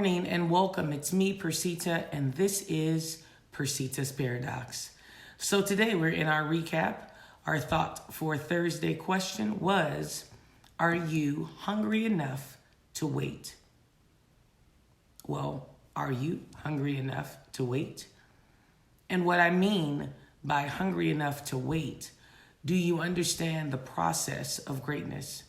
morning and welcome. It's me, Persita, and this is Persita's Paradox. So today we're in our recap. Our thought for Thursday question was, are you hungry enough to wait? Well, are you hungry enough to wait? And what I mean by hungry enough to wait, do you understand the process of greatness?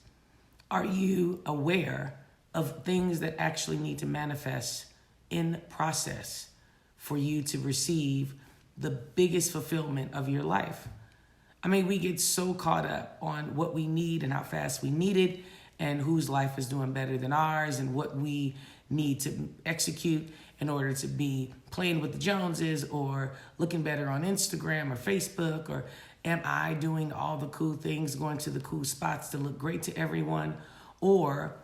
Are you aware of things that actually need to manifest in process for you to receive the biggest fulfillment of your life? I mean, we get so caught up on what we need and how fast we need it and whose life is doing better than ours and what we need to execute in order to be playing with the Joneses or looking better on Instagram or Facebook, or am I doing all the cool things, going to the cool spots to look great to everyone, or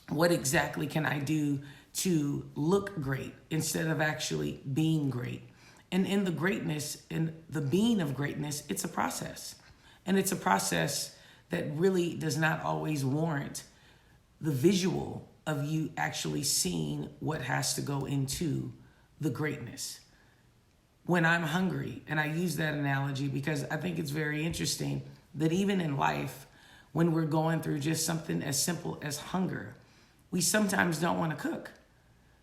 what exactly can I do to look great instead of actually being great? And in the greatness, in the being of greatness, it's a process. And it's a process that really does not always warrant the visual of you actually seeing what has to go into the greatness. When I'm hungry, and I use that analogy because I think it's very interesting that even in life, when we're going through just something as simple as hunger, we sometimes don't want to cook.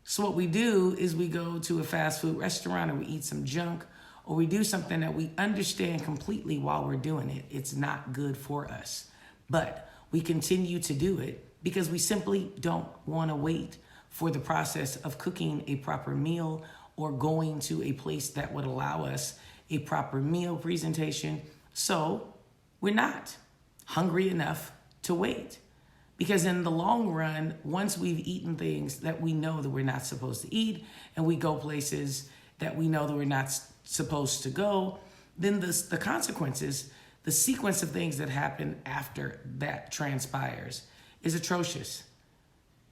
So what we do is we go to a fast food restaurant or we eat some junk, or we do something that we understand completely while we're doing it. It's not good for us, but we continue to do it because we simply don't want to wait for the process of cooking a proper meal or going to a place that would allow us a proper meal presentation. So we're not hungry enough to wait. Because in the long run, once we've eaten things that we know that we're not supposed to eat, and we go places that we know that we're not supposed to go, then the consequences, the sequence of things that happen after that transpires is atrocious.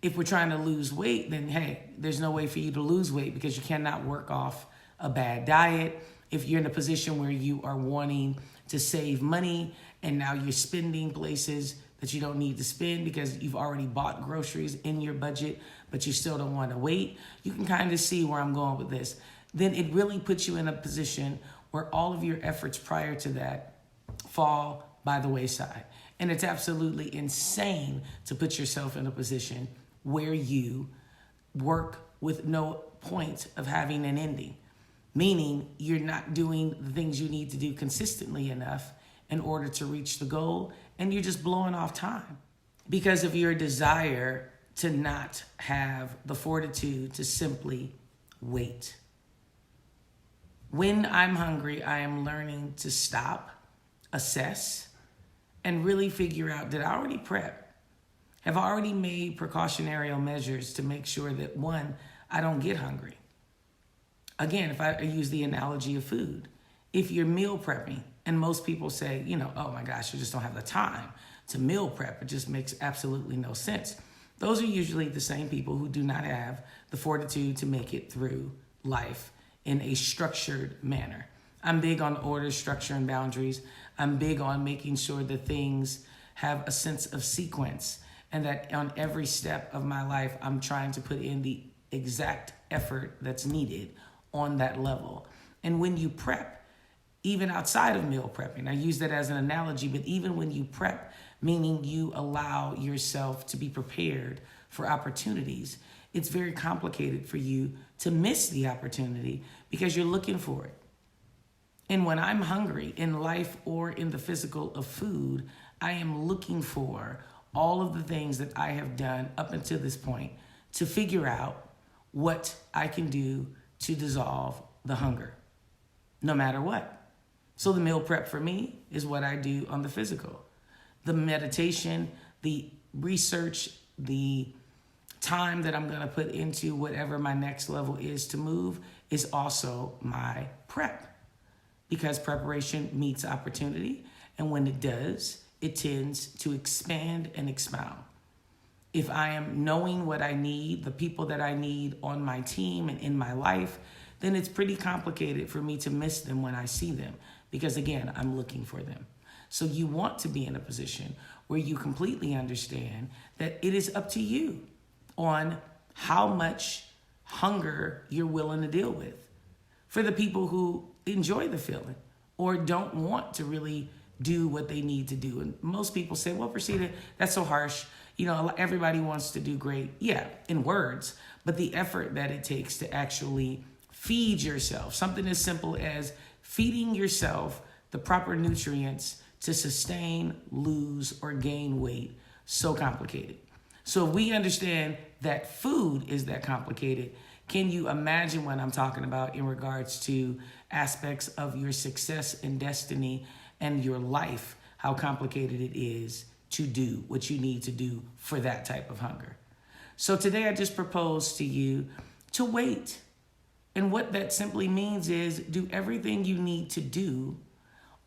If we're trying to lose weight, then hey, there's no way for you to lose weight because you cannot work off a bad diet. If you're in a position where you are wanting to save money and now you're spending places that you don't need to spend because you've already bought groceries in your budget, but you still don't want to wait, you can kind of see where I'm going with this. Then it really puts you in a position where all of your efforts prior to that fall by the wayside. And it's absolutely insane to put yourself in a position where you work with no point of having an ending, meaning you're not doing the things you need to do consistently enough in order to reach the goal, and you're just blowing off time because of your desire to not have the fortitude to simply wait. When I'm hungry, I am learning to stop, assess, and really figure out, did I already prep? Have I already made precautionary measures to make sure that, one, I don't get hungry? Again, if I use the analogy of food, if you're meal prepping, and most people say, oh my gosh, you just don't have the time to meal prep. It just makes absolutely no sense. Those are usually the same people who do not have the fortitude to make it through life in a structured manner. I'm big on order, structure, and boundaries. I'm big on making sure that things have a sense of sequence and that on every step of my life, I'm trying to put in the exact effort that's needed on that level. And when you prep, even outside of meal prepping, I use that as an analogy, but even when you prep, meaning you allow yourself to be prepared for opportunities, it's very complicated for you to miss the opportunity because you're looking for it. And when I'm hungry in life or in the physical of food, I am looking for all of the things that I have done up until this point to figure out what I can do to dissolve the hunger, no matter what. So the meal prep for me is what I do on the physical. The meditation, the research, the time that I'm going to put into whatever my next level is to move is also my prep. Because preparation meets opportunity, and when it does, it tends to expand and expound. If I am knowing what I need, the people that I need on my team and in my life, then it's pretty complicated for me to miss them when I see them. Because again, I'm looking for them. So you want to be in a position where you completely understand that it is up to you on how much hunger you're willing to deal with. For the people who enjoy the feeling or don't want to really do what they need to do. And most people say, well, Rashida, that's so harsh. You know, everybody wants to do great. Yeah, in words, but the effort that it takes to actually feed yourself, something as simple as feeding yourself the proper nutrients to sustain, lose, or gain weight, so complicated. So if we understand that food is that complicated, can you imagine what I'm talking about in regards to aspects of your success and destiny and your life, how complicated it is to do what you need to do for that type of hunger? So today I just propose to you to wait. And what that simply means is do everything you need to do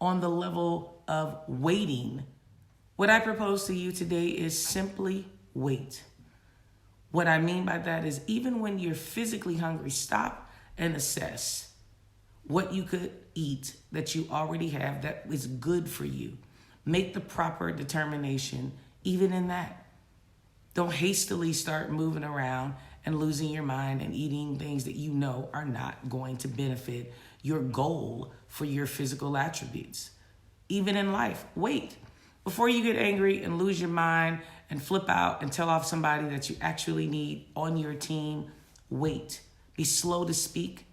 on the level of waiting. What I propose to you today is simply wait. What I mean by that is even when you're physically hungry, stop and assess what you could eat that you already have that is good for you. Make the proper determination even in that. Don't hastily start moving around and losing your mind and eating things that you know are not going to benefit your goal for your physical attributes. Even in life, wait. Before you get angry and lose your mind and flip out and tell off somebody that you actually need on your team, wait. Be slow to speak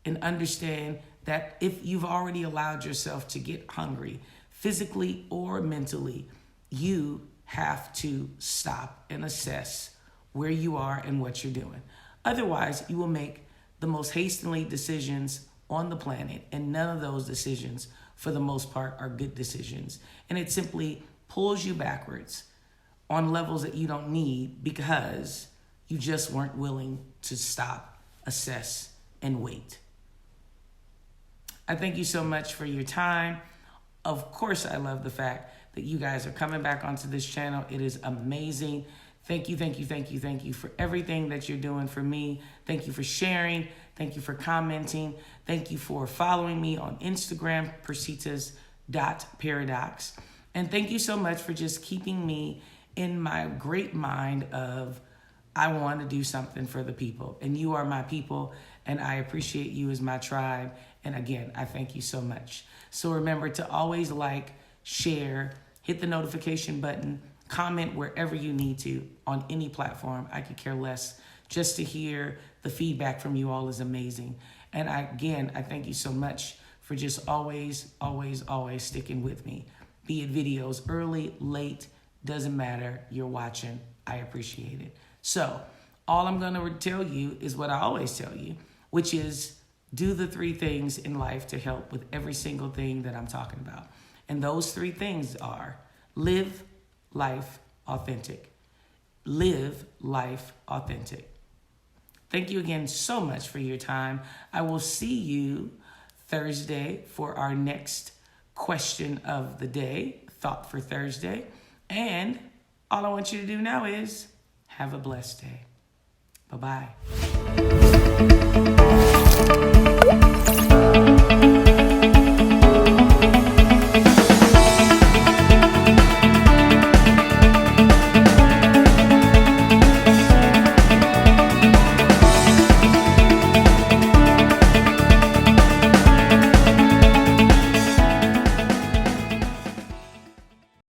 and understand that if you've already allowed yourself to get hungry, physically or mentally, you have to stop and assess where you are and what you're doing. Otherwise, you will make the most hastily decisions on the planet, and none of those decisions, for the most part, are good decisions. And it simply pulls you backwards on levels that you don't need because you just weren't willing to stop, assess, and wait. I thank you so much for your time. Of course, I love the fact that you guys are coming back onto this channel. It is amazing. Thank you, thank you, thank you, thank you for everything that you're doing for me. Thank you for sharing. Thank you for commenting. Thank you for following me on Instagram, persitas.paradox. And thank you so much for just keeping me in my great mind of I want to do something for the people. And you are my people, and I appreciate you as my tribe. And again, I thank you so much. So remember to always like, share, hit the notification button, comment wherever you need to on any platform. I could care less. Just to hear the feedback from you all is amazing. And I thank you so much for just always, always, always sticking with me. Be it videos early, late, doesn't matter. You're watching. I appreciate it. So all I'm going to tell you is what I always tell you, which is do the 3 things in life to help with every single thing that I'm talking about. And those 3 things are live life authentic. Live life authentic. Thank you again so much for your time. I will see you Thursday for our next question of the day, Thought for Thursday. And all I want you to do now is have a blessed day. Bye-bye.